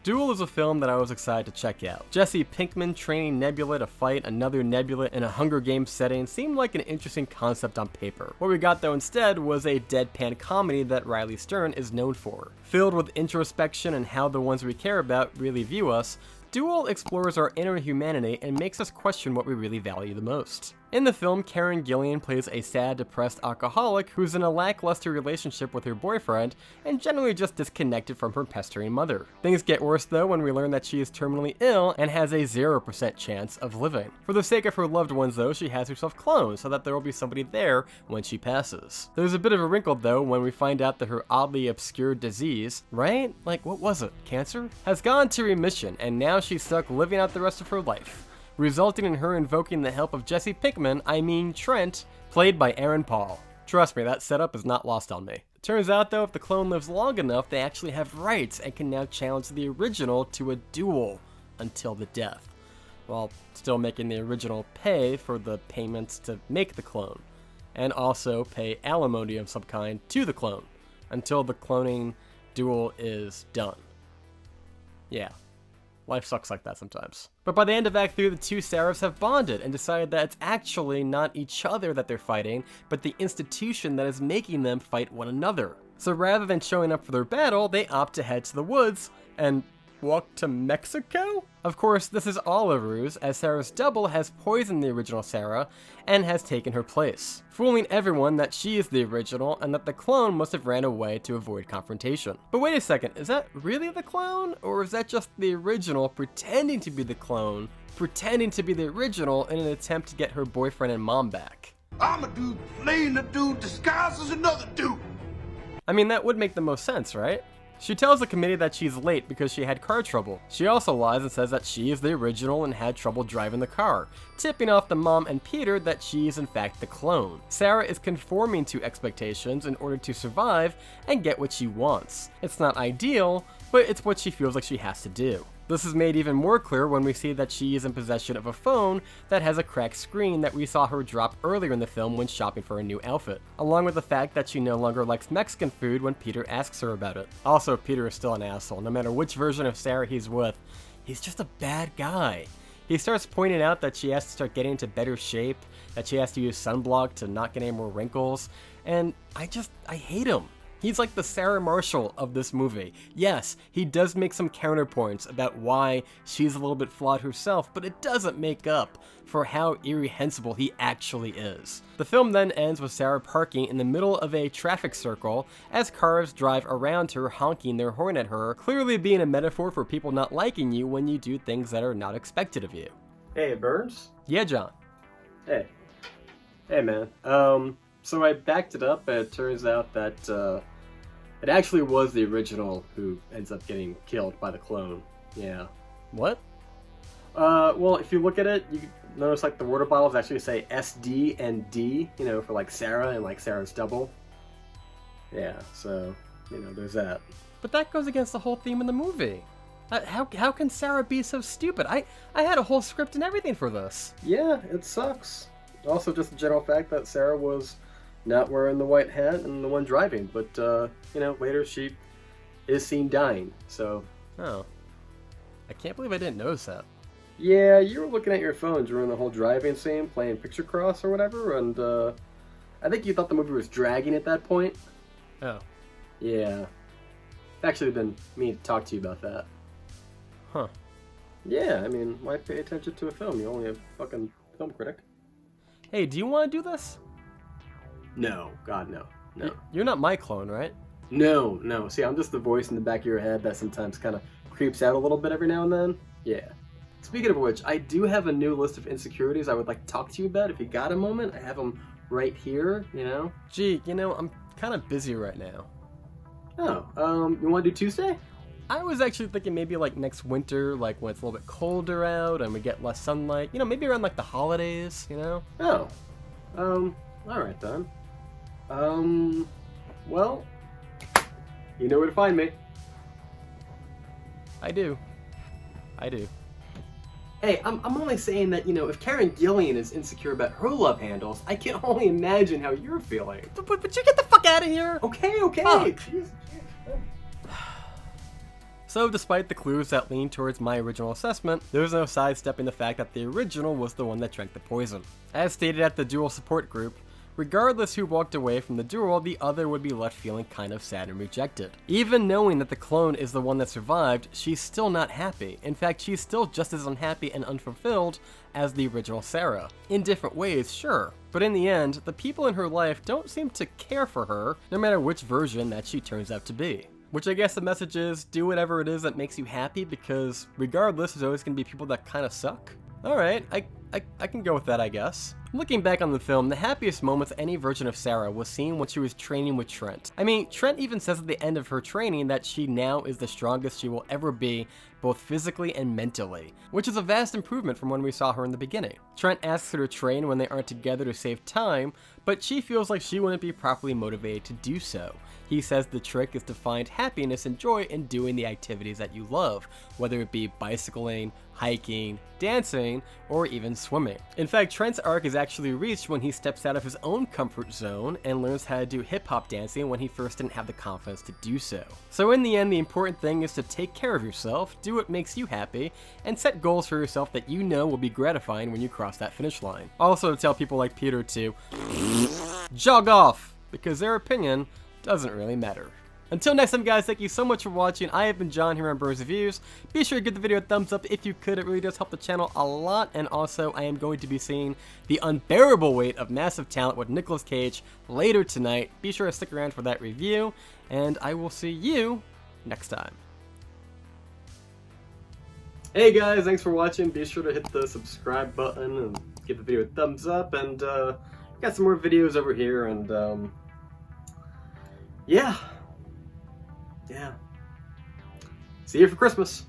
Duel is a film that I was excited to check out. Jesse Pinkman training Nebula to fight another Nebula in a Hunger Games setting seemed like an interesting concept on paper. What we got though instead was a deadpan comedy that Riley Stern is known for. Filled with introspection and how the ones we care about really view us, Duel explores our inner humanity and makes us question what we really value the most. In the film, Karen Gillan plays a sad, depressed alcoholic who's in a lackluster relationship with her boyfriend and generally just disconnected from her pestering mother. Things get worse though when we learn that she is terminally ill and has a 0% chance of living. For the sake of her loved ones though, she has herself cloned so that there will be somebody there when she passes. There's a bit of a wrinkle though when we find out that her oddly obscure disease, right? Like what was it? Cancer? Has gone to remission and now she's stuck living out the rest of her life, resulting in her invoking the help of Jesse Pinkman, I mean Trent, played by Aaron Paul. Trust me, that setup is not lost on me. Turns out though, if the clone lives long enough, they actually have rights and can now challenge the original to a duel until the death, while still making the original pay for the payments to make the clone, and also pay alimony of some kind to the clone, until the cloning duel is done. Yeah. Life sucks like that sometimes. But by the end of Act 3, the two Saras have bonded and decided that it's actually not each other that they're fighting, but the institution that is making them fight one another. So rather than showing up for their battle, they opt to head to the woods and walk to Mexico? Of course, this is all a ruse, as Sara's double has poisoned the original Sara and has taken her place, fooling everyone that she is the original and that the clone must have ran away to avoid confrontation. But wait a second, is that really the clone? Or is that just the original pretending to be the clone, pretending to be the original in an attempt to get her boyfriend and mom back? I'm a dude playing a dude disguised as another dude. I mean, that would make the most sense, right? She tells the committee that she's late because she had car trouble. She also lies and says that she is the original and had trouble driving the car, tipping off the mom and Peter that she is in fact the clone. Sara is conforming to expectations in order to survive and get what she wants. It's not ideal, but it's what she feels like she has to do. This is made even more clear when we see that she is in possession of a phone that has a cracked screen that we saw her drop earlier in the film when shopping for a new outfit, along with the fact that she no longer likes Mexican food when Peter asks her about it. Also, Peter is still an asshole. No matter which version of Sara he's with, he's just a bad guy. He starts pointing out that she has to start getting into better shape, that she has to use sunblock to not get any more wrinkles, and I hate him. He's like the Sarah Marshall of this movie. Yes, he does make some counterpoints about why she's a little bit flawed herself, but it doesn't make up for how irrehensible he actually is. The film then ends with Sara parking in the middle of a traffic circle as cars drive around her honking their horn at her, clearly being a metaphor for people not liking you when you do things that are not expected of you. Hey, Burns? Yeah, John. Hey. Hey, man. So I backed it up, and it turns out that, it actually was the original who ends up getting killed by the clone. Yeah. What? Well, if you look at it, you notice like the water bottles actually say SD and D, you know, for like Sara and like Sara's double. Yeah, so, you know, there's that. But that goes against the whole theme of the movie. How can Sara be so stupid? I had a whole script and everything for this. Yeah, it sucks. Also, just the general fact that Sara was not wearing the white hat and the one driving, but, you know, later she is seen dying, so. Oh. I can't believe I didn't notice that. Yeah, you were looking at your phone during the whole driving scene, playing Picture Cross or whatever, and, I think you thought the movie was dragging at that point. Oh. Yeah. I've actually been meaning to talk to you about that. Huh. Yeah, I mean, why pay attention to a film? You're only a fucking film critic. Hey, do you want to do this? No, God, no. No. You're not my clone, right? No. See, I'm just the voice in the back of your head that sometimes kind of creeps out a little bit every now and then. Yeah. Speaking of which, I do have a new list of insecurities I would like to talk to you about. If you got a moment, I have them right here, you know? Gee, you know, I'm kind of busy right now. Oh, you want to do Tuesday? I was actually thinking maybe like next winter, like when it's a little bit colder out and we get less sunlight. You know, maybe around like the holidays, you know? Oh. Alright then. Well, you know where to find me. I do. Hey, I'm only saying that, you know, if Karen Gillan is insecure about her love handles, I can only imagine how you're feeling. But you get the fuck out of here! Okay. Fuck. Jeez. So despite the clues that lean towards my original assessment, there's no sidestepping the fact that the original was the one that drank the poison. As stated at the Duel support group, regardless who walked away from the duel, the other would be left feeling kind of sad and rejected. Even knowing that the clone is the one that survived, she's still not happy. In fact, she's still just as unhappy and unfulfilled as the original Sara. In different ways, sure. But in the end, the people in her life don't seem to care for her, no matter which version that she turns out to be. Which I guess the message is, do whatever it is that makes you happy, because regardless, there's always going to be people that kind of suck. Alright, I can go with that, I guess. Looking back on the film, the happiest moments of any version of Sara was seen when she was training with Trent. I mean, Trent even says at the end of her training that she now is the strongest she will ever be, both physically and mentally, which is a vast improvement from when we saw her in the beginning. Trent asks her to train when they aren't together to save time, but she feels like she wouldn't be properly motivated to do so. He says the trick is to find happiness and joy in doing the activities that you love, whether it be bicycling, hiking, dancing, or even swimming. In fact, Trent's arc is actually reached when he steps out of his own comfort zone and learns how to do hip-hop dancing when he first didn't have the confidence to do so. So in the end, the important thing is to take care of yourself, do what makes you happy, and set goals for yourself that you know will be gratifying when you cross that finish line. Also to tell people like Peter to jog off, because their opinion doesn't really matter. Until next time, guys, thank you so much for watching. I have been John here on Burns Reviews. Be sure to give the video a thumbs up if you could. It really does help the channel a lot. And also, I am going to be seeing The Unbearable Weight of Massive Talent with Nicolas Cage later tonight. Be sure to stick around for that review, and I will see you next time. Hey guys, thanks for watching. Be sure to hit the subscribe button and give the video a thumbs up. And got some more videos over here, and yeah. See you for Christmas.